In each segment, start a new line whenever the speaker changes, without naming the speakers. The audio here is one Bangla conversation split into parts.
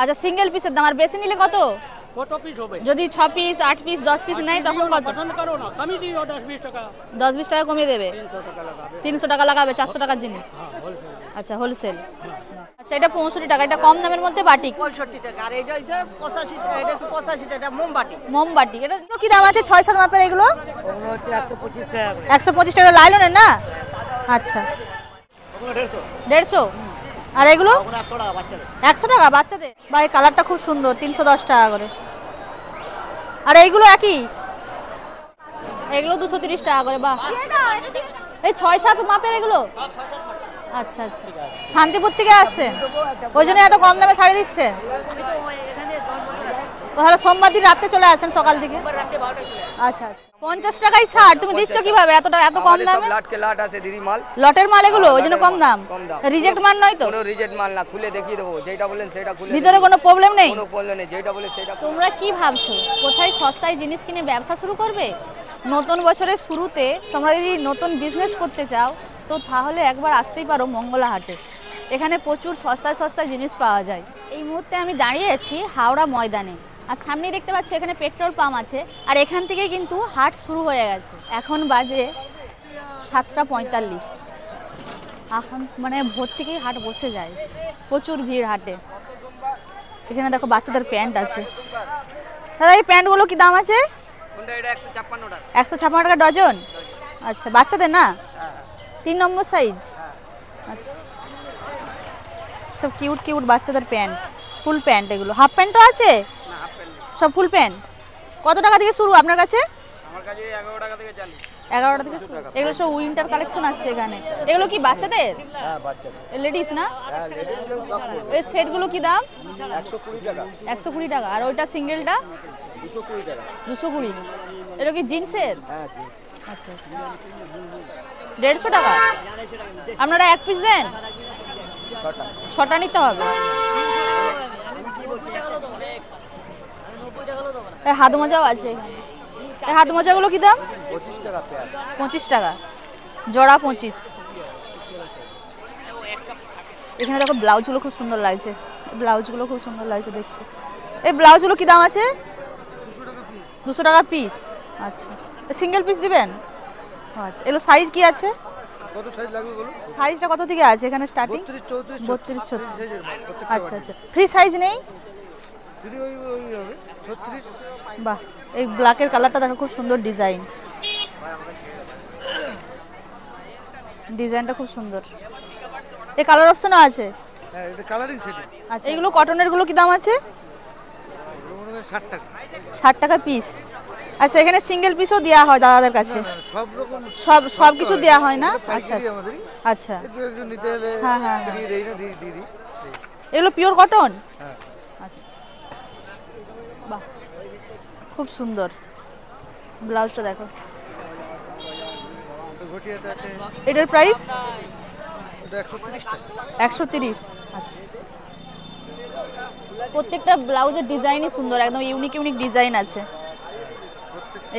আচ্ছা সিঙ্গেল পিসের দাম। আর বেশি নিলে কত?
কত পিস হবে?
যদি 6 পিস 8 পিস 10 পিস নেয় তখন কত?
পছন্দ করো না, কমিয়ে দিও 10-20 টাকা।
10-20 টাকা কমিয়ে দেবে? 300 টাকা লাগাবে 400 টাকার জিনিস। আচ্ছা হোলসেল। আচ্ছা এটা 65 টাকা, এটা কম দামের মধ্যে বাটিক।
65 টাকা। আর এটা হইছে 85 টাকা, এটা হচ্ছে 85 টাকা মোমবাটি।
মোমবাটি এটা কি দাম আছে? 6-7 মাপের এগুলো
ওগুলো হচ্ছে 125 টাকা।
125 টাকা লাইলনের না? আচ্ছা
ওগুলো 150।
150। আর এগুলো
ওগুলো 100 টাকা বাচ্চাদের।
100 টাকা বাচ্চাদের। ভাই কালারটা খুব সুন্দর, 310 টাকা করে। আর এইগুলো একই, এগুলো 230 টাকা করে। বাহ, এই 6-7 মাপের এগুলো। আচ্ছা আচ্ছা, শান্তিপুর থেকে আসছে ওই জন্য এত কম দামে শাড়ি দিচ্ছে। তাহলে সোমবার দিন রাতে চলে আসেন সকাল থেকে? আচ্ছা আচ্ছা, 50 টাকায় শাড়ি তুমি দিচ্ছ কিভাবে এত কম দামে?
লাটকে লাট আছে দিদি মাল,
লটের মাল এগুলো, ওই জন্য কম দাম। রিজেক্ট মাল নয় তো?
কোনো রিজেক্ট মাল না, খুলে দেখিয়ে দেবো, যেটা বলেন সেটা খুলে।
ভিতরে কোনো প্রবলেম নেই?
কোনো প্রবলেম নেই, যেটা বলে সেটা।
তোমরা কি ভাবছো কোথায় সস্তায় জিনিস কিনে ব্যবসা শুরু করবে? নতুন বছরের শুরুতে তোমরা যদি নতুন বিজনেস করতে চাও তো তাহলে একবার আসতেই পারো মঙ্গলা হাটে। এখানে প্রচুর সস্তায় সস্তায় জিনিস পাওয়া যায়। এই মুহূর্তে আমি দাঁড়িয়ে আছি হাওড়া ময়দানে, আর সামনেই দেখতে পাচ্ছ এখানে পেট্রোল পাম্প আছে। আর এখান থেকে কিন্তু হাট শুরু হয়ে গেছে। এখন বাজে 7:45। এখন মানে ভোর থেকেই হাট বসে যায়, প্রচুর ভিড় হাটে। এখানে দেখো বাচ্চাদের প্যান্ট আছে। দাদা এই প্যান্টগুলো কি দাম আছে? 156 টাকা ডজন। আচ্ছা বাচ্চাদের না? 3 নম্বর সাইজ। আচ্ছা সব কিউট কিউট বাচ্চাদের প্যান্ট, ফুল প্যান্ট। এগুলো হাফ প্যান্টও আছে? সব ফুল প্যান্ট। কত টাকা থেকে শুরু আপনার কাছে?
আমার কাছে 11 টাকা থেকে 40।
11 টাকা থেকে শুরু। এগুলো সব উইন্টার কালেকশন আসছে এখানে। এগুলো কি বাচ্চাদের?
হ্যাঁ বাচ্চাদের।
লেডিস না?
হ্যাঁ লেডিস জেন্টস সব পড়বে।
এই সেটগুলো কি দাম?
120 টাকা।
120 টাকা। আর ওইটা সিঙ্গেলটা?
220 টাকা।
220। এটা কি জিন্সের?
হ্যাঁ জিন্স।
আচ্ছা আচ্ছা, 150 টাকা। আপনারা এক পিস দেন? 6টা নিতে হবে। এই হাত মোজাও আছে এখানে। এই হাত মোজাগুলো কি দাম?
25 টাকা পেয়ার।
25 টাকা জোড়া। 25। এখানে দেখো ব্লাউজগুলো খুব সুন্দর লাগছে, ব্লাউজগুলো খুব সুন্দর লাগছে দেখতে। এই ব্লাউজগুলো কি দাম আছে? 200 টাকা পিস। আচ্ছা সিঙ্গেল পিস দিবেন? আচ্ছা এগুলো সাইজ কি আছে?
কত সাইজ লাগবে বলুন?
সাইজটা কত থেকে আছে এখানে স্টার্টিং?
32
32 34। আচ্ছা আচ্ছা, ফ্রি সাইজ নেই?
যদি ওই হবে 36।
বাহ, এই ব্ল্যাকের কালারটা দেখো খুব সুন্দর ডিজাইন, ডিজাইনটা খুব সুন্দর। এই কালার অপশনও আছে?
হ্যাঁ এটা কালারিং সেট।
আচ্ছা এগুলো কটনের গুলো কি দাম আছে?
এগুলো 60 টাকা।
60 টাকা পিস। আচ্ছা এখানে সিঙ্গেল পিসও দেওয়া হয় দাদাদের কাছে?
সব রকম
সব কিছু দেওয়া হয় না? আচ্ছা
আমাদেরই।
আচ্ছা
একটু একজন নিতে হলে
হ্যাঁ হ্যাঁ
দিয়ে দেই না, দিয়ে দিই।
এগুলো পিওর কটন?
হ্যাঁ।
আচ্ছা বাহ খুব সুন্দর। ব্লাউজটা দেখো,
ঘটিয়াতে আছে।
এটার প্রাইস?
এটা 130 টাকা।
130। আচ্ছা প্রত্যেকটা ব্লাউজের ডিজাইনই সুন্দর, একদম ইউনিক ইউনিক ডিজাইন আছে।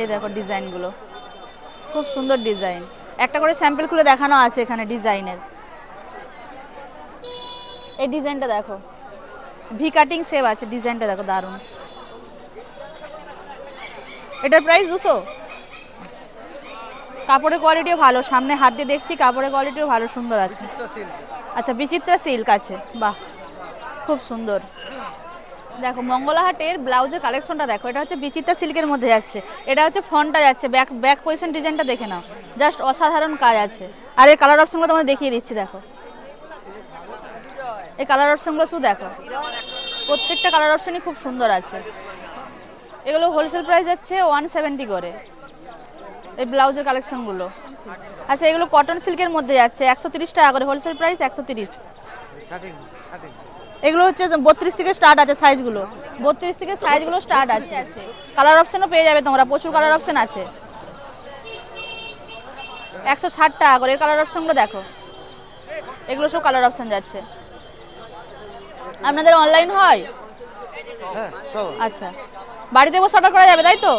এই দেখো ডিজাইনগুলো খুব সুন্দর ডিজাইন। একটা করে স্যাম্পল খুলে দেখানো আছে এখানে ডিজাইনের। এই ডিজাইনটা দেখো, ভি কাটিং সেভ আছে, ডিজাইনটা দেখো দারুণ। এটার প্রাইস 200। কাপড়ের কোয়ালিটিও ভালো, সামনে হাত দিয়ে দেখছি কাপড়ের কোয়ালিটিও ভালো, সুন্দর আছে। আচ্ছা বিচিত্রা সিল্ক আছে, বাহ খুব সুন্দর। দেখো মঙ্গলা হাটের ব্লাউজের কালেকশনটা দেখো, এটা হচ্ছে বিচিত্রা সিল্কের মধ্যে যাচ্ছে। এটা হচ্ছে ফ্রন্টটা যাচ্ছে, ব্যাক পজিশন ডিজাইনটা দেখে নাও, জাস্ট অসাধারণ কাজ আছে। আর এই কালার অপশনগুলো তোমাদের দেখিয়ে দিচ্ছি, দেখো এই কালার অপশনগুলো শুধু দেখো, প্রত্যেকটা কালার অপশনই খুব সুন্দর আছে। এগুলো হোলসেল প্রাইস যাচ্ছে 170 করে এই ব্লাউজের কালেকশনগুলো। আচ্ছা এগুলো কটন সিল্কের মধ্যে যাচ্ছে 130 টাকা করে, হোলসেল প্রাইস 130। এগুলো হচ্ছে 32 থেকে স্টার্ট আছে সাইজগুলো, 32 থেকে সাইজগুলো স্টার্ট আছে। কালার অপশনও পেয়ে যাবে তোমরা, প্রচুর কালার অপশন আছে। 160 টাকা করে এর কালার অপশনগুলো দেখো, এগুলো সব কালার অপশন যাচ্ছে। আপনাদের অনলাইন হয়?
হ্যাঁ সব।
আচ্ছা বাড়িতে বসে অর্ডার করা যাবে তাই তো?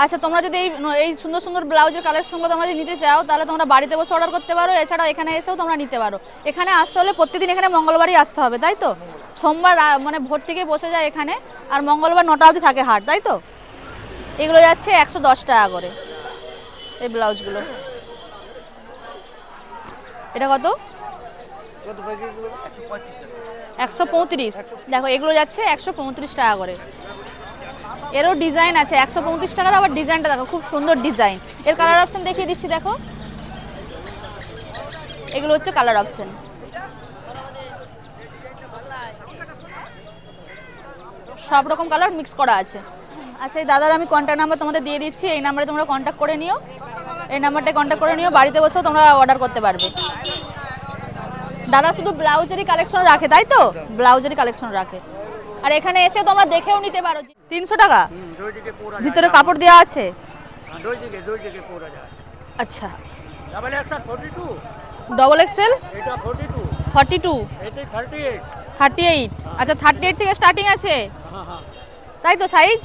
আচ্ছা তোমরা যদি এই সুন্দর সুন্দর ব্লাউজের কালেকশনগুলো তোমরা যদি নিতে চাও তাহলে তোমরা বাড়িতে বসে অর্ডার করতে পারো, এছাড়াও এখানে এসেও তোমরা নিতে পারো। এখানে আসতে হলে প্রত্যেকদিন এখানে মঙ্গলবারই আসতে হবে তাই তো? সোমবার মানে ভোর থেকে বসে যায় এখানে, আর মঙ্গলবার 9টা অবধি থাকে হাট, তাই তো? এগুলো যাচ্ছে 110 টাকা করে এই ব্লাউজগুলো। এটা কত? 135। দেখো এগুলো যাচ্ছে 135 টাকা করে। এরও ডিজাইন আছে 135 টাকার, আবার ডিজাইনটা দেখো খুব সুন্দর ডিজাইন। এর কালার অপশন দেখিয়ে দিচ্ছি, দেখো এগুলো হচ্ছে কালার অপশন। সব রকম কালার মিক্স করা আছে। আচ্ছা, এই দাদার আমি কন্ট্যাক্ট নাম্বার তোমাদের দিয়ে দিচ্ছি, এই নাম্বারে তোমরা কন্ট্যাক্ট করে নিও, এই নাম্বারটায় কন্ট্যাক্ট করে নিও, বাড়িতে বসেও তোমরা অর্ডার করতে পারবে। দাদা শুধু ব্লাউজেরই কালেকশন রাখে, তাই তো? ব্লাউজেরই কালেকশন রাখে। আর এখানে এসে তোমরা দেখেও নিতে পারো। 300 টাকা ভিতরে কাপড় দেওয়া আছে? আচ্ছা, ডবল এক্সেল 42, 38। আচ্ছা, 38 থেকে স্টার্টিং আছে, তাই তো সাইজ?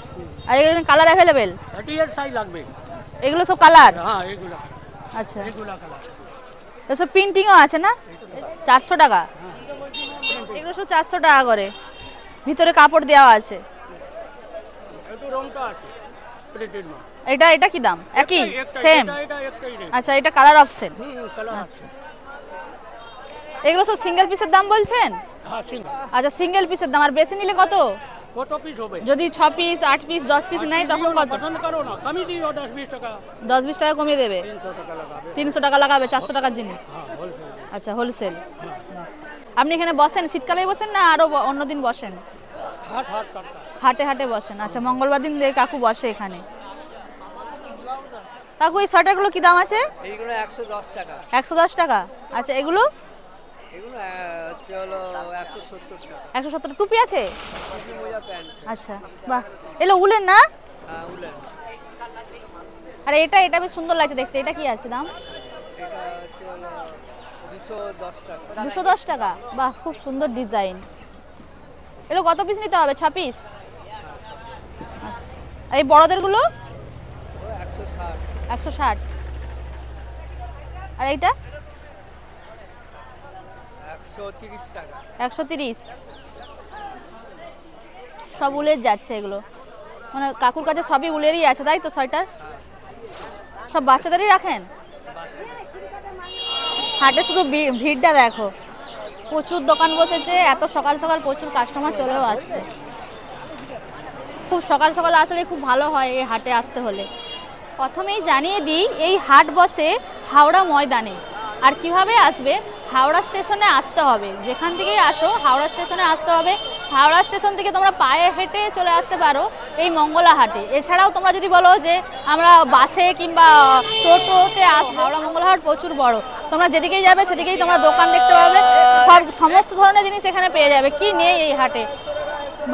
আর এখানে কালার অ্যাভেলেবেল?
38 সাইজ লাগবে।
এগুলো সব কালার?
হ্যাঁ, এগুলো।
আচ্ছা,
এগুলো কালার।
এসব প্রিন্টিংও আছে না? 400 টাকা। এগুলো সব 400 টাকা করে, ভিতরে কাপড় দেওয়া আছে।
একটু রংটা আছে প্রিন্টেড মাল।
এটা কি দাম? একই সেম?
এটা একটাই রেট।
আচ্ছা, এটা কালার অপশন।
কালার আছে।
আচ্ছা, এগুলো সব সিঙ্গেল পিসের দাম বলছেন?
হ্যাঁ, সিঙ্গেল।
আচ্ছা, সিঙ্গেল পিসের দাম। আর বেশি নিলে কত?
কত পিস হবে?
যদি 6 পিস, 8 পিস, 10 পিস নেয় তখন কত?
পছন্দ করো না, কমই দিও 10-20 টাকা।
10-20 টাকা কমিয়ে দেবে?
300 টাকা লাগাবে।
300 টাকা লাগাবে 400 টাকার জিনিস?
হ্যাঁ, হোলসেল।
আচ্ছা, হোলসেল। আপনি এখানে বসেন শীতকালেই বসেন না আরো অন্য দিন বসেন?
হাট কাটটা।
হাটে হাটে বসেন। আচ্ছা, মঙ্গলবার দিন কাকু বসে এখানে। কাকু, এই সোয়েটারগুলো কি দাম আছে?
এইগুলো 110 টাকা।
110 টাকা। আচ্ছা, এগুলো?
এগুলো হচ্ছে হলো 170 টাকা।
170। টুপি আছে?
টুপি, মোজা, প্যান্ট।
আচ্ছা, বাহ, এলো উলেন না?
হ্যাঁ, উলেন।
আর এটা বেশ সুন্দর লাগছে দেখতে। এটা কি আছে দাম?
এটা হচ্ছে হলো 210 টাকা।
210 টাকা। বাহ, খুব সুন্দর ডিজাইন। এগুলো কত পিস নিতে হবে? 6 পিস? আচ্ছা, আর এই বড়দেরগুলো?
160।
160। আর এইটা?
130 টাকা।
130। সব উলের যাচ্ছে এগুলো, মানে কাকুর কাছে সবই উলেরই আছে, তাই তো? সোয়েটার সব বাচ্চাদেরই রাখেন? হাটে শুধু ভিড়টা দেখো, প্রচুর দোকান বসেছে। এত সকাল সকাল প্রচুর কাস্টমার চলেও আসছে। খুব সকাল সকাল আসলে খুব ভালো হয় এই হাটে আসতে হলে। প্রথমেই জানিয়ে দিই, এই হাট বসে হাওড়া ময়দানে। আর কিভাবে আসবে? হাওড়া স্টেশনে আসতে হবে। যেখান থেকেই আসো হাওড়া স্টেশনে আসতে হবে। হাওড়া স্টেশন থেকে তোমরা পায়ে হেঁটে চলে আসতে পারো এই মঙ্গলা হাটে। এছাড়াও তোমরা যদি বলো যে আমরা বাসে কিংবা টোটোতে হাওড়া মঙ্গলা হাট প্রচুর বড়, তোমরা যেদিকেই যাবে সেদিকেই তোমরা দোকান দেখতে পাবে। সমস্ত ধরনের জিনিস এখানে পেয়ে যাবে। কি নেই এই হাটে?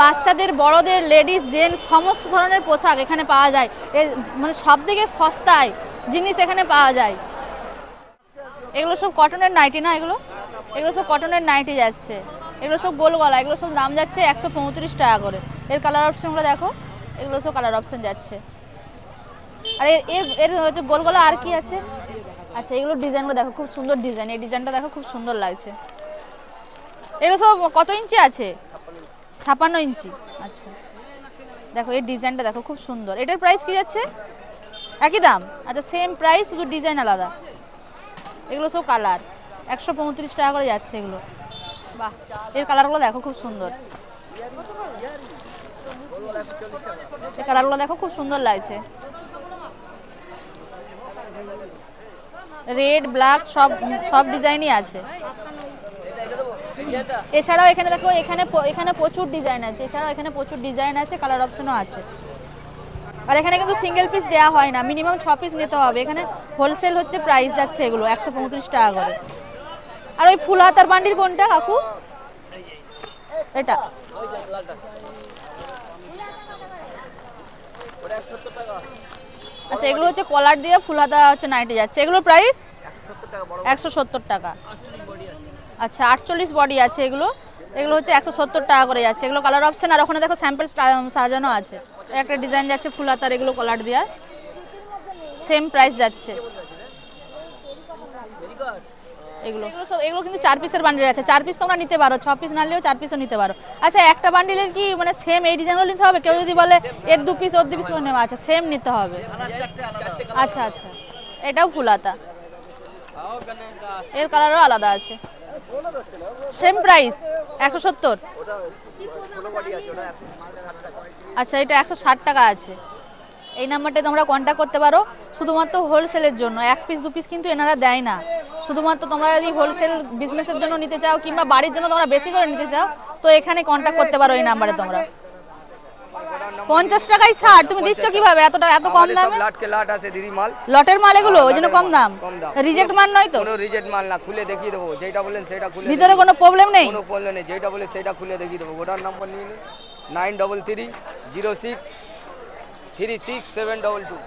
বাচ্চাদের, বড়দের, লেডিস, জেন্টস সমস্ত ধরনের পোশাক এখানে পাওয়া যায়। মানে সব থেকে সস্তায় জিনিস এখানে পাওয়া যায়। এগুলো সব কটনের নাইটি না? এগুলো সব কটনের নাইটি যাচ্ছে। এগুলো সব গোল গলা। এগুলো সব দাম যাচ্ছে 135 টাকা করে। এর কালার অপশনগুলো দেখো, এগুলো সব কালার অপশন যাচ্ছে। আর এর হচ্ছে গোল গলা। আর কি আছে? আচ্ছা, এগুলো ডিজাইনগুলো দেখো, খুব সুন্দর ডিজাইন। এই ডিজাইনটা দেখো, খুব সুন্দর লাগছে। এগুলো সব কত ইঞ্চি আছে? 56 ইঞ্চি। আচ্ছা, দেখো এই ডিজাইনটা দেখো, খুব সুন্দর। এটার প্রাইস কি যাচ্ছে? একই দাম? আচ্ছা, সেম প্রাইস, শুধু ডিজাইন আলাদা। এগুলো সব কালার 135 টাকা করে যাচ্ছে এগুলো। বাহ, এর কালারগুলো দেখো, খুব সুন্দর। এই কালারগুলো দেখো, খুব সুন্দর লাগছে। রেড, ব্ল্যাক সব ডিজাইনই আছে। এছাড়াও এখানে দেখো, এখানে প্রচুর ডিজাইন আছে। এছাড়াও এখানে প্রচুর ডিজাইন আছে, কালার অপশনও আছে। আর এখানে কিন্তু সিঙ্গেল পিস দেওয়া হয় না, মিনিমাম 6 পিস নিতে হবে। এখানে হোলসেল হচ্ছে প্রাইস যাচ্ছে এগুলো 135 টাকা করে। আর ওই ফুল হাতার বান্ডিল কোনটা কাকু? এটা? আচ্ছা, এগুলো হচ্ছে কলার দিয়ে ফুল হাতা হচ্ছে নাইটি যাচ্ছে। এগুলো প্রাইস 170 টাকা। আচ্ছা, 48 বডি আছে এগুলো হচ্ছে 170 টাকা করে যাচ্ছে। এগুলো কালার অপশন। আর ওখানে দেখো স্যাম্পল সাজানো আছে। একটা ডিজাইন যাচ্ছে ফুল হাতার, এগুলো কলার দেওয়া, সেম প্রাইস যাচ্ছে। এগুলো এগুলো কিন্তু 4 পিসের বান্ডিল আছে, 4 পিস তোমরা নিতে পারো, 6 পিস নালেও 4 পিসও নিতে পারো। আচ্ছা একটা বান্ডিলের কি মানে সেম এই ডিজাইনগুলো নিতে হবে? কেউ যদি বলে এর 2 পিস ওর 2 পিস করে নেওয়া, আচ্ছা সেম নিতে হবে। আচ্ছা আচ্ছা, এটাও ফুলাতা, এর কালারও আলাদা আছে, সেম প্রাইস 170। আচ্ছা এটা 160 টাকা আছে। এই নাম্বারটায় তোমরা কন্ট্যাক্ট করতে পারো শুধুমাত্র হোলসেলের জন্য, 1 পিস 2 পিস কিন্তু এনারা দেয় না। শুধুমাত্র তোমরা যদি হোলসেল বিজনেসের জন্য নিতে চাও কিংবা বাড়ির জন্য তোমরা বেশি করে নিতে চাও তো এখানে কন্ট্যাক্ট করতে পারো এই নাম্বারে তোমরা। 50 টাকায় 60 তুমি দিচ্ছ কিভাবে এত কম দামে?
লাটকে লাট আছে দিদি মাল,
লটের মাল এগুলো ওই জন্য কম দাম। রিজেক্ট মাল নয় তো?
কোনো রিজেক্ট মাল না, খুলে দেখিয়ে দেবো, যেটা বলেন সেটা খুলে
ভিতরে কোনো প্রবলেম নেই?
কোনো প্রবলেম নেই, যেটা বলে সেটা খুলে দেখিয়ে দেবো। ওটার নাম্বার নিয়ে নিন 9330636722,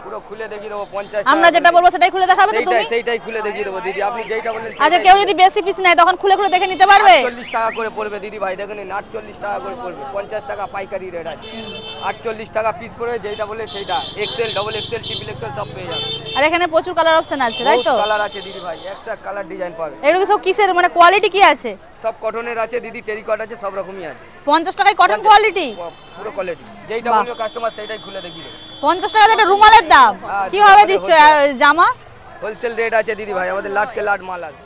পুরো খুলে দেখিয়ে দেবো। 50
আমরা যেটা বলবো সেটাই খুলে দেখাবে তো তুমি?
সেইটাই খুলে দেখিয়ে দেবো দিদি, আপনি যেটা বলেন।
আচ্ছা কেউ যদি বেশি পিস নেয় তখন খুলে খুলে দেখে নিতে পারবে?
48 টাকা করে পড়বে দিদি ভাই, দেখেন 48 টাকা করে পড়বে, 50 টাকা পাইকারি রেট আছে, 48 টাকা পিস পড়বে, যেটা বলে সেইটা। Axle, double axle, triple axle সব পেয়ে যাবে।
আর এখানে প্রচুর কালার অপশন আছে তাই তো?
কালার আছে দিদি ভাই, একটা কালার ডিজাইন পাবে।
এগুলো সব কিসের মানে কোয়ালিটি কি আছে?
সব কটনের আছে দিদি, টেরিকট আছে, সব রকমই আছে।
50 টাকায় কটন কোয়ালিটি,
পুরো কোয়ালিটি, যেটা বলবে কাস্টমার সেটাই খুলে দেখিয়ে দেবে।
50 টাকা একটা রুমালের দাম, কিভাবে দিচ্ছ জামা?
হোলসেল রেট আছে দিদি ভাই, আমাদের লাটকে লাট মাল আছে।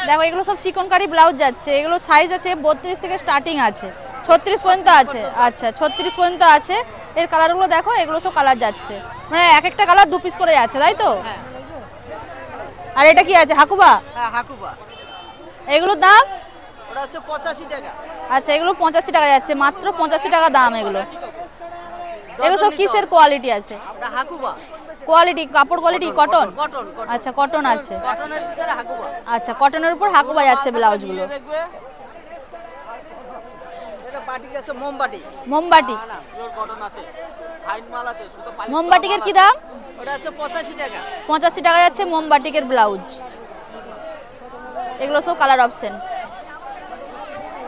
দেখো এগুলো সব চিকনকারি ব্লাউজ যাচ্ছে, এগুলো সাইজ আছে 32 থেকে স্টার্টিং আছে, 36 পর্যন্ত আছে। আচ্ছা 36 পর্যন্ত আছে। এর কালারগুলো দেখো, এগুলো সব কালার যাচ্ছে, মানে এক একটা কালার 2 পিস করে যাচ্ছে তাই তো? আর এটা কি আছে? হাকুবা?
হ্যাঁ হাকুবা।
এগুলোর দাম?
ওটা হচ্ছে 85 টাকা।
আচ্ছা এগুলো 85 টাকা যাচ্ছে, মাত্র 85 টাকা দাম। এগুলো এগুলো সব কিসের কোয়ালিটি আছে?
ওটা হাকুবা
কোয়ালিটি, কাপড় কোয়ালিটি কটন?
কটন।
আচ্ছা কটন আছে।
কটনের ভিতরে হাকুবা।
আচ্ছা কটনের উপর হাকুবা যাচ্ছে ব্লাউজগুলো।
এটা বাটিক আছে মোমবাটি।
মোমবাটি?
কটন আছে, ফাইন মাল আছে, শুধু
মোমবাটিকের কি দাম?
ওটা হচ্ছে 85 টাকা।
85 টাকা যাচ্ছে মোমবাটিকের ব্লাউজ। এগুলো সব কালার অপশন,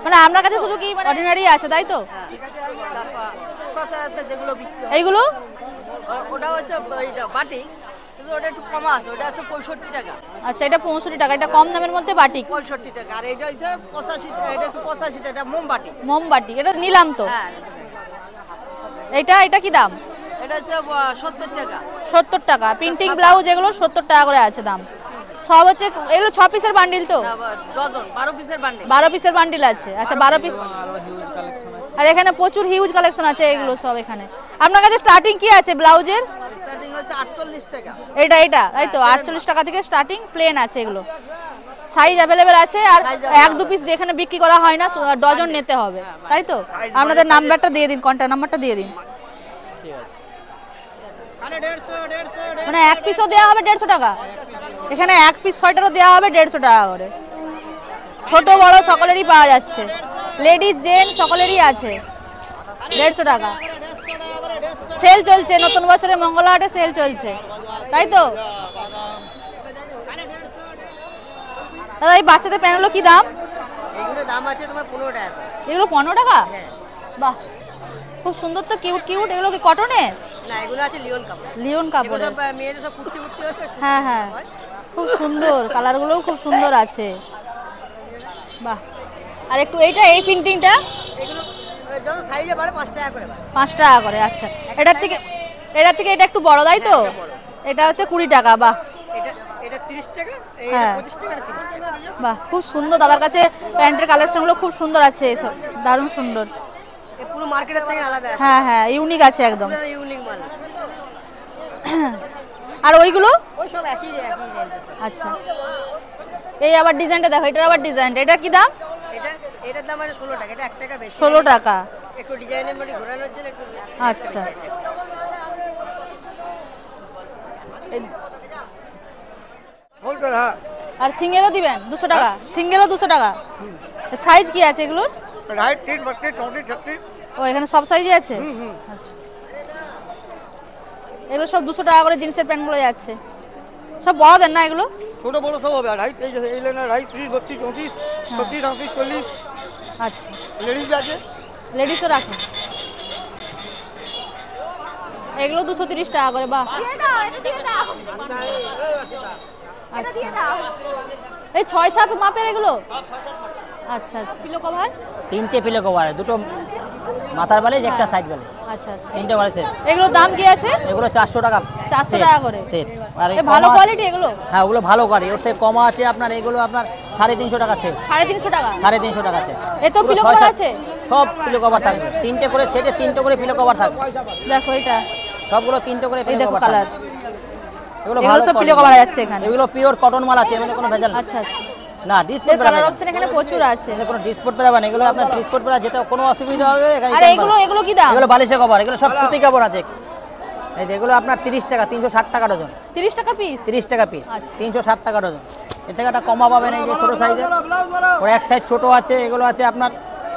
মানে আপনার কাছে শুধু কি মানে অর্ডিনারি আছে তাই তো?
তারপর শসা আছে যেগুলো বিক্রি হয়।
এইগুলো?
ওটা হচ্ছে এইটা বাটিক, কিন্তু ওটা একটু কম আছে, ওটা আছে 65 টাকা।
আচ্ছা এটা 65 টাকা, এটা কম দামের মধ্যে বাটিক।
65 টাকা। আর এটা হচ্ছে 85 টাকা, এটা হচ্ছে 85 টাকা, এটা মোমবাটি।
মোমবাটি এটা নিলাম তো।
হ্যাঁ
এটা কি দাম?
এটা হচ্ছে 70 টাকা।
70 টাকা। প্রিন্টিং ব্লাউজ এগুলো 70 টাকা করে আছে দাম। সব হচ্ছে এগুলো 6 পিসের বান্ডিল তো?
ডজন 12 পিসের বান্ডিল।
12 পিসের বান্ডিল আছে। আচ্ছা 12 পিস। আর এখানে প্রচুর হিউজ কালেকশন আছে, এগুলো সব এখানে। আপনার কাছে স্টার্টিং কি আছে ব্লাউজের?
স্টার্টিং হচ্ছে 48 টাকা।
এটা তাই তো? 48 টাকা থেকে স্টার্টিং, প্লেন আছে এগুলো, সাইজ অ্যাভেলেবেল আছে। আর 1-2 পিস এখানে বিক্রি করা হয় না, ডজন নিতে হবে তাই তো? আপনাদের নাম্বারটা দিয়ে দিন, কন্ট্যাক্ট নাম্বারটা দিয়ে দিন। মানে 1 পিসও দেওয়া হবে 150 টাকা? এখানে 1 পিস 6টারও দেওয়া হবে 150 টাকা করে। ছোট বড় সকলেরই পাওয়া যাচ্ছে, লেডিস জেন্টস সকলেরই আছে 150 টাকা। সেল চলছে, নতুন বছরে মঙ্গলহাটে সেল চলছে তাই তো? দাদা এই বাচ্চাদের প্যান্টগুলো কি দাম?
এগুলো দাম আছে তোমার 15 টাকা।
এগুলো 15 টাকা? বাহ খুব সুন্দর তো, কিউট কিউট। এগুলো কি কটনের?
না এগুলো আছে লিওন কাপড়।
লিওন কাপড়?
মেয়েদের সব কুর্তি কুর্তি আছে।
হ্যাঁ খুব সুন্দর, কালারগুলোও খুব সুন্দর আছে। বাহ। আর একটু এইটা, এই প্রিন্টিংটা
এগুলো যত সাইজে বাড়ে 5 টাকা করে বাড়ে।
5 টাকা করে। আচ্ছা এটার থেকে এটা একটু বড় তাই তো? এটা হচ্ছে 20 টাকা। বাহ
এটা 30 টাকা,
হ্যাঁ
25 টাকা, 30 টাকা।
বাহ খুব সুন্দর। দাদার কাছে প্যান্টের কালেকশনগুলো খুব সুন্দর আছে, এসব দারুণ সুন্দর।
এই পুরো মার্কেটের থেকে আলাদা আছে।
হ্যাঁ ইউনিক আছে একদম।
পুরো ইউনিক মাল।
আর ওইগুলো?
ওই সব একই রেঞ্জ।
আচ্ছা এই আবার ডিজাইনটা দেখো, এটার আবার ডিজাইনটা, এটা কি দাম?
এটার দাম আছে 16 টাকা, এটা 1 টাকা বেশি।
16 টাকা।
একটু ডিজাইনের মধ্যে ঘোরানোর জন্য একটু।
আচ্ছা আর সিঙ্গেলও দিবেন 200 টাকা? সিঙ্গেলও 200 টাকা। সাইজ কি আছে এগুলোর?
28, 30, 32, 34, 36।
ও এখানে সব সাইজই আছে। আচ্ছা এগুলো সব 200 টাকা করে জিন্সের প্যান্টগুলো যাচ্ছে, সব বড়দের না এগুলো?
ছোট বড় সব হবে। 28, এই লাইনে 28, 30, 32, 34, 36, 38, 40।
আচ্ছা
লেডিস আছে,
লেডিসও রাখে। এগুলো 230 টাকা করে। বাহ আচ্ছা এই 6-7 মাপের এগুলো? আচ্ছা আচ্ছা। Pillow cover?
3টে পিলো কভার, 2টো মাথার বালিশ, একটা সাইড বালিশ।
আচ্ছা আচ্ছা।
3টে করে সেট।
এগুলোর দাম কি আছে?
এগুলো 400 টাকা।
400 টাকা করে
সেট। আর
এই ভালো কোয়ালিটি এগুলো?
হ্যাঁ, ওগুলো ভালো কোয়ালিটি। ওর থেকে কম আছে আপনার, এগুলো আপনার 350 টাকা সেট।
350 টাকা?
350 টাকা সেট।
এ তো পিলো কভার আছে?
সব পিলো কভার থাকবে। 3টে করে সেটে 3টে করে পিলো কভার থাকবে।
দেখো এটা
সবগুলো 3টে করে
এই
পিলো
দেখো
কভার
কালার।
থাকবে। এগুলো
এগুলো
ভালো
সব পিলো কভার যাচ্ছে এখানে?
এগুলো পিওর কটন মাল আছে, এর মধ্যে কোনো ভেজাল
আচ্ছা আচ্ছা।
না। ডিসপোর্ট
কালার
পেরাবে
অপশন এখানে প্রচুর আছে।
না, কোনো ডিসপোর্ট পেরাবে না। এগুলো আপনার ডিসপোর্ট পেরা, যেটা কোনো অসুবিধা হবে এখানে।
আর এগুলো কি দাম?
এগুলো বালিশের কভার, এগুলো সব সুতি কাপড় আছে। এই যে এগুলো আপনার 30 টাকা, 360 টাকা ডজন।
30 টাকা পিস?
30 টাকা পিস,
আচ্ছা।
360 টাকা ডজন। এর থেকে একটা কমা পাবেন, এই যে ছোট সাইজের। ওর এক সাইজ ছোট আছে, এগুলো আছে আপনার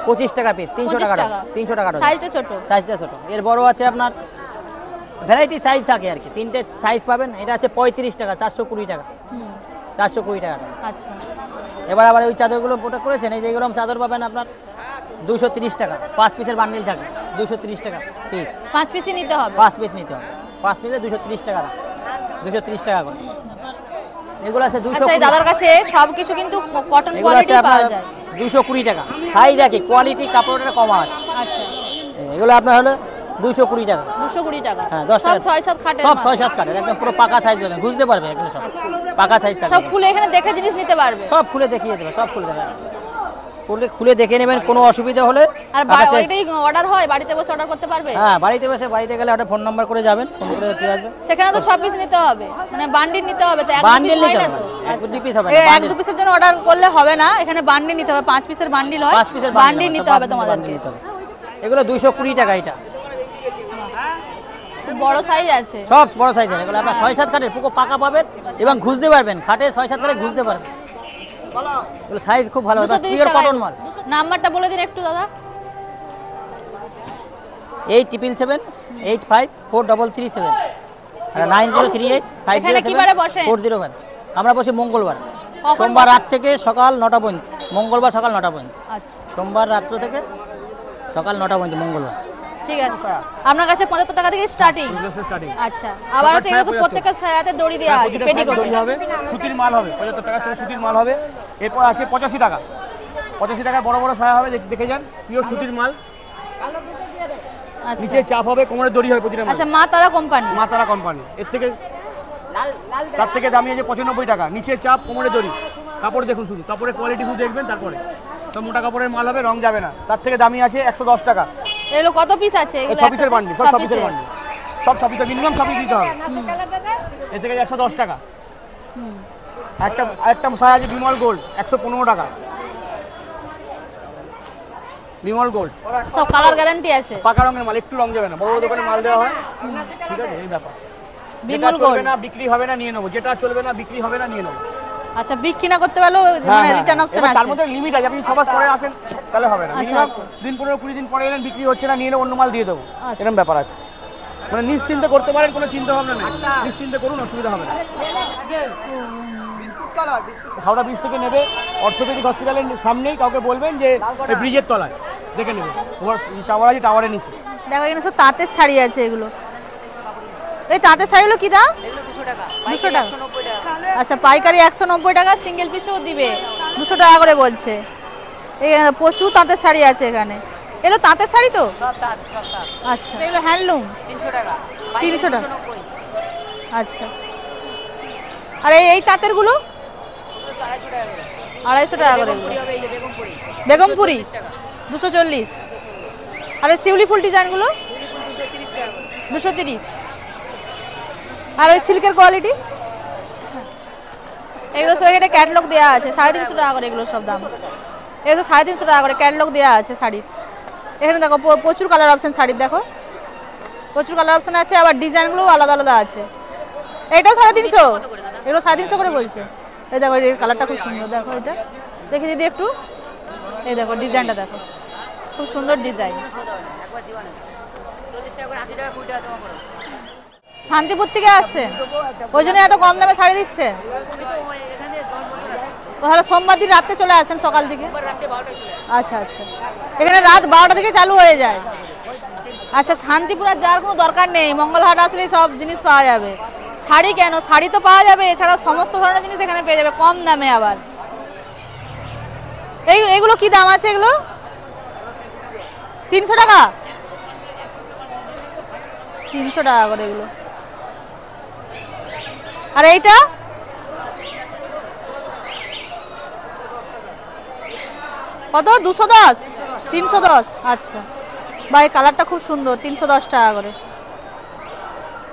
25 টাকা পিস, 300 টাকা ডজন। 300 টাকা ডজন।
সাইজটা ছোট?
সাইজটা ছোট। এর বড় আছে আপনার, ভ্যারাইটি সাইজ থাকে আর কি। 3টে সাইজ পাবেন। এটা আছে 35 টাকা, 420 টাকা। 420 টাকা।
আচ্ছা।
এবার আবার ওই চাদরগুলো প্রোটেক্ট করেছেন, এই যে এগুলো চাদর পাবেন আপনার 230 টাকা। 5 পিসের বান্ডিল থাকে, 230 টাকা পিস।
5 পিসই নিতে হবে?
5 পিস নিতে হবে। 5 পিসে 230 টাকা দাম, 230 টাকা করে। এগুলো আছে 200।
আচ্ছা, এই দাদার কাছে সবকিছু কিন্তু কটন
এগুলো আছে
কোয়ালিটি
আপনার
পাওয়া যায়?
220 টাকা। সাইজ একই, কোয়ালিটি কাপড়টা কমা আছে।
আচ্ছা।
এগুলো আপনার হলো 220 টাকা।
220 টাকা?
হ্যাঁ, 10 টাকা।
সব 6-7 খাটের?
সব 6-7 কাটের, একদম পুরো পাকা সাইজ পাবেন, বুঝতে পারবে এগুলো সব পাকা সাইজ থাকে।
সব খুলে এখানে দেখে জিনিস নিতে পারবে?
সব খুলে দেখিয়ে দেবে, সব খুলে দেবে। খুলে দেখে নেবেন, কোনো অসুবিধা হলে।
আর এটাই অর্ডার হয়, বাড়িতে বসে অর্ডার করতে পারবে?
হ্যাঁ, বাড়িতে গেলে একটা ফোন নাম্বার করে যাবেন, ফোন করে পেয়ে আসবে।
সেখানে তো 6 পিস নিতে হবে, মানে বান্ডিল নিতে হবে তো?
বান্ডিল নিতে হবে,
এক
2 পিস হবে না।
1-2 পিসের জন্য অর্ডার করলে হবে না, এখানে বান্ডিল নিতে হবে। 5 পিসের বান্ডিল হয়,
5 পিসের
বান্ডিল নিতে হবে তোমাদেরকে।
এগুলো 220 টাকা। এটা
খুব বড় সাইজ আছে?
সব বড় সাইজের। এগুলো আপনার 6-7 কাঠের পুরো পাকা পাবেন এবং ঘুরতে পারবেন। খাটে 6-7 কাঠে ঘুরতে পারবেন। এগুলো সাইজ খুব ভালো,
230
পিওর
টাকা।
কটন মাল।
নাম্বারটা বলে দিন একটু দাদা।
8777854337 আর 9038507401।
এখানে কি বারে বসেন?
আমরা বসি মঙ্গলবার,
কখন
সোমবার
বসেন?
রাত থেকে সকাল 9টা পর্যন্ত, মঙ্গলবার সকাল 9টা পর্যন্ত।
আচ্ছা,
সোমবার রাত্র থেকে সকাল 9টা পর্যন্ত মঙ্গলবার।
ঠিক আছে। আপনার কাছে 75 টাকা থেকে স্টার্টিং? আচ্ছা। আবার হচ্ছে এগুলো তো প্রত্যেকটা সায়াতে দড়ি দেওয়া আছে, পেটিকোটে
হবে, সুতির মাল হবে, 75 টাকা থেকে সুতির মাল হবে। এরপর আছে 85 টাকা। 85 টাকার বড় বড় সায়া হবে, দেখে যান, পিওর সুতির মাল।
আচ্ছা
নিচে চাপ হবে, কোমরের দড়ি হবে প্রতিটা মাল।
আচ্ছা, মা তারা কোম্পানি?
মা তারা কোম্পানি। এর থেকে তার থেকে দামি আছে 95 টাকা। নিচে চাপ, কোমরের দড়ি। কাপড় দেখুন, শুধু কাপড়ের কোয়ালিটি শুধু দেখবেন, তারপরে তো মোটা কাপড়ের মাল হবে, রং যাবে না। তার থেকে দামি আছে 110 টাকা।
এগুলো কত পিস আছে? এগুলো
6 পিসের বান্ডিল, সব 6 পিসের
পিসের?
বান্ডিল, সব 6 পিসের, মিনিমাম 6 পিস দিতে হবে। এর থেকে 110 টাকা। একটা সায়া আছে বিমল গোল্ড, 115 টাকা। বিমল গোল্ড
সব কালার গ্যারান্টি আছে?
পাকা রঙের মাল, একটু রং যাবে না। বড় বড় দোকানে মাল দেওয়া হয়, ঠিক আছে, এই ব্যাপার।
বিমল
চলবে
গোল্ড
না, বিক্রি হবে না, নিয়ে নেবো। যেটা চলবে না, বিক্রি হবে না, নিয়ে নেবো।
আচ্ছা, বিক্রি না করতে পারলেও মানে রিটার্ন অপশন
এবার
আছে?
তার মধ্যে লিমিট আছে, আপনি 6 মাস পরে আসেন তাহলে হবে না।
আচ্ছা,
মিনিমাম
আচ্ছা।
দিন 15-20 দিন পরে এলেন, বিক্রি হচ্ছে না, নিয়ে এলে অন্য মাল দিয়ে দেবো,
আচ্ছা।
এরকম ব্যাপার আছে। মানে নিশ্চিন্তে করতে পারেন, কোনো চিন্তা ভাবনা নেই, নিশ্চিন্তে করুন, অসুবিধা হবে না। হাওড়া ব্রিজ থেকে নেবে, অর্থোপেডিক হসপিটালের সামনেই কাউকে বলবেন যে ব্রিজের তলায় দেখে নেবে, টাওয়ার আছে, টাওয়ারের নিচে।
দেখো এখানে সব তাঁতের শাড়ি আছে। এগুলো, এই তাঁতের শাড়িগুলো কি দাম? 200 টাকা। আচ্ছা, পাইকারি 190 টাকা, সিঙ্গেল পিসও দিবে 200 টাকা করে বলছে। এখানে প্রচুর তাঁতের শাড়ি আছে এখানে। এগুলো তাঁতের শাড়ি তো? আচ্ছা, এগুলো হ্যান্ডলুম? 300 টাকা। আচ্ছা, আর এই তাঁতেরগুলো? 250 টাকা করে। বেগমপুরি 240। আর ওই শিউলি ফুল ডিজাইনগুলো? 230। আর ওই সিল্কের কোয়ালিটি? এগুলো সব এখানে ক্যাটালগ দেওয়া আছে, 350 টাকা করে এগুলো সব দাম। এগুলো 350 টাকা করে ক্যাটালগ দেওয়া আছে শাড়ির। এখানে দেখো প্রচুর কালার অপশন শাড়ির, দেখো প্রচুর কালার অপশন আছে, আবার ডিজাইনগুলোও আলাদা আলাদা আছে। এটাও 350? এগুলো 350 করে বলছে। এই দেখো, এর কালারটা খুব সুন্দর, দেখো এটা দেখে দিদি একটু। এই দেখো ডিজাইনটা, দেখো খুব সুন্দর ডিজাইন। শান্তিপুর থেকে আসছে, ওই জন্য এত কম দামে শাড়ি দিচ্ছে। তাহলে সোমবার দিন রাত্রে চলে আসেন, সকাল থেকে? আচ্ছা আচ্ছা, এখানে রাত 12টা থেকে চালু হয়ে যায়। আচ্ছা, শান্তিপুর আর যাওয়ার কোনো দরকার নেই, মঙ্গলহাট আসলেই সব জিনিস পাওয়া যাবে। শাড়ি কেন, শাড়ি তো পাওয়া যাবে, এছাড়া সমস্ত ধরনের জিনিস এখানে পেয়ে যাবে কম দামে। আবার এইগুলো কি দাম আছে? এগুলো 300 টাকা, 300 টাকা করে এগুলো। আর এইটা কত? 210, 310। আচ্ছা ভাই, কালারটা খুব সুন্দর, 310 টাকা করে।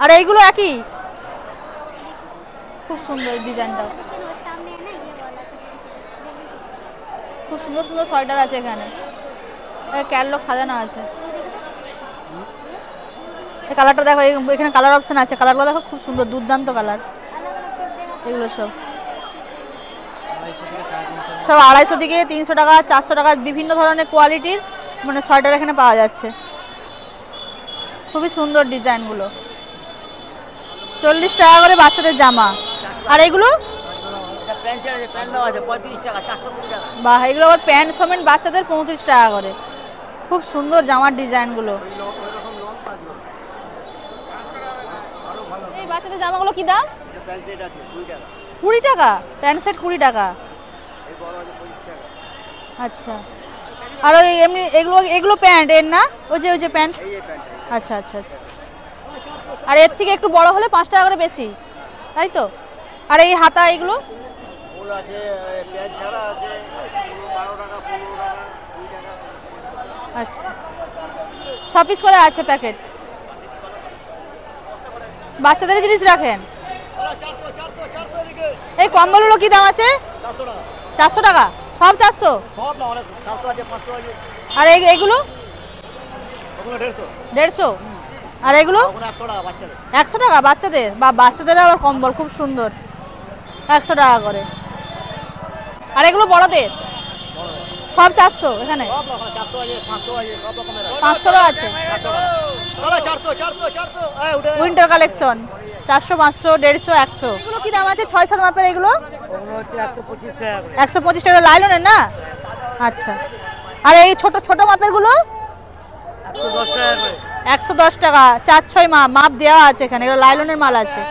আর এইগুলো একই, খুব সুন্দর ডিজাইনটা, খুব সুন্দর সুন্দর সোয়েটার আছে এখানে, ক্যাটলগ সাজানো আছে। এই কালারটা দেখো, এখানে কালার অপশন আছে, কালারগুলো দেখো খুব সুন্দর, দুর্দান্ত কালার। এগুলো সব 250 থেকে 300 টাকা, 400 টাকা, বিভিন্ন ধরনের কোয়ালিটির মানে সোয়েটার এখানে পাওয়া যাচ্ছে। খুবই সুন্দর ডিজাইনগুলো। 40 টাকা করে বাচ্চাদের জামা। আর এগুলো বাহ, এগুলো আবার প্যান্ট সমেত বাচ্চাদের 35 টাকা করে। খুব সুন্দর জামার ডিজাইনগুলো। এই বাচ্চাদের জামাগুলো কি দাম? 20 টাকা প্যান্ট সেট, 20 টাকা। আচ্ছা, আর ওই এমনি এগুলো প্যান্ট এর না? ওই যে প্যান্ট। আচ্ছা আচ্ছা আচ্ছা। আর এর থেকে একটু বড় হলে 5 টাকা করে বেশি, তাই তো? আর এই হাতা এগুলো আচ্ছা 6 পিস করে আছে প্যাকেট। বাচ্চাদের জিনিস রাখেন। এই কম্বলগুলো কি দাম আছে? 400 টাকা, সব 400? আর এইগুলো 150। আর এগুলো 100 টাকা বাচ্চাদের? বা বাচ্চাদের আবার কম্বল খুব সুন্দর, 100 টাকা করে। আর এগুলো বড়দের সব 400 এখানে? 500 আছে উইন্টার কালেকশন, 400, 500, 150, 100। এগুলো কি দাম আছে? 6-7 মাপের এগুলো 125 টাকা। লাইলনের না? আচ্ছা। আর এই ছোট ছোট মাপের গুলো 110 টাকা, 4-6 মাপ দেওয়া আছে এখানে, এগুলো লাইলনের মাল আছে।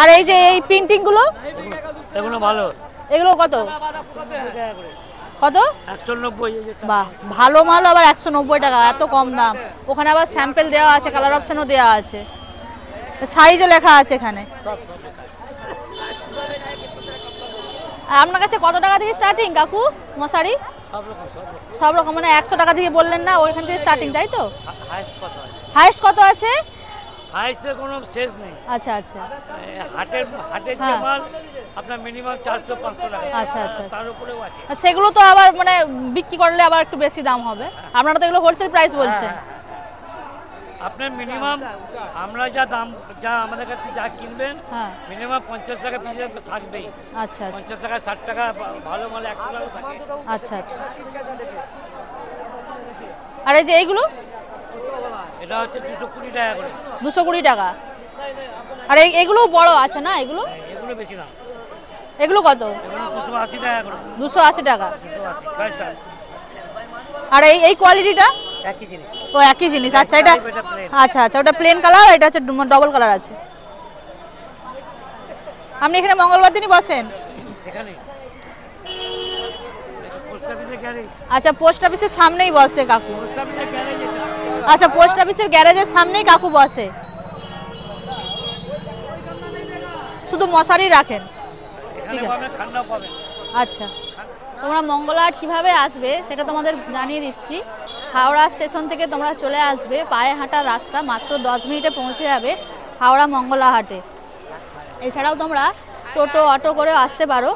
আর এই যে এই প্রিন্টিং গুলো,
এগুলো ভালো।
এগুলো কত? কত?
190।
বাহ, ভালো মাল আবার 190 টাকা, এত কম দাম। ওখানে আবার স্যাম্পল দেওয়া আছে, কালার অপশনও দেওয়া আছে, সাইজও লেখা আছে এখানে। আপনার কাছে কত টাকা থেকে স্টার্টিং কাকু মশারি? সব রকম, মানে 100 টাকা থেকে বললেন না, ওইখান থেকে স্টার্টিং, তাই তো? হাইস্ট কত আছে?
হাইস্টের কোনো শেষ নেই।
আচ্ছা আচ্ছা।
হাটের যে মাল আপনার মিনিমাম 400-500 টাকা।
আচ্ছা আচ্ছা।
তার উপরেও আছে।
সেগুলো তো আবার মানে বিক্রি করলে আবার একটু বেশি দাম হবে। আপনারা তো এগুলো হোলসেল প্রাইস বলছেন।
আপনার মিনিমাম আমরা যা আমাদের কাছে যা কিনবেন মিনিমাম 50 টাকা পিসে থাকবেই।
আচ্ছা আচ্ছা।
50 টাকা 60 টাকা, ভালো মাল 100 টাকা থাকে।
আচ্ছা আচ্ছা। আর এই যে এইগুলো
এটা হচ্ছে 220 টাকা করে।
220 টাকা। আর এইগুলো বড় আছে না? এগুলো
বেশি না।
এগুলো কত?
280 টাকা করে।
280 টাকা।
280।
আর এই কোয়ালিটিটা
একই জিনিস।
ও একই জিনিস। আচ্ছা, এটা আচ্ছা আচ্ছা, ওটা প্লেন কালার, এটা হচ্ছে ডবল কালার আছে। আপনি এখানে মঙ্গলবার দিনই বসেন?
এখানে পোস্ট অফিসের গ্যারেজ।
আচ্ছা, পোস্ট অফিসের সামনেই বসে কাকু?
পোস্ট অফিসের গ্যারেজ।
আচ্ছা, পোস্ট অফিসের গ্যারেজের সামনেই কাকু বসে। শুধু মশারি রাখেন? ঠিক আছে।
ঠান্ডা পাবেন।
আচ্ছা, তোমরা মঙ্গলহাট কিভাবে আসবে সেটা তোমাদের জানিয়ে দিচ্ছি। হাওড়া স্টেশন থেকে তোমরা চলে আসবে, পায়ে হাঁটার রাস্তা, মাত্র 10 মিনিটে পৌঁছে যাবে হাওড়া মঙ্গলহাটে। এছাড়াও তোমরা টোটো, অটো করে আসতে পারো।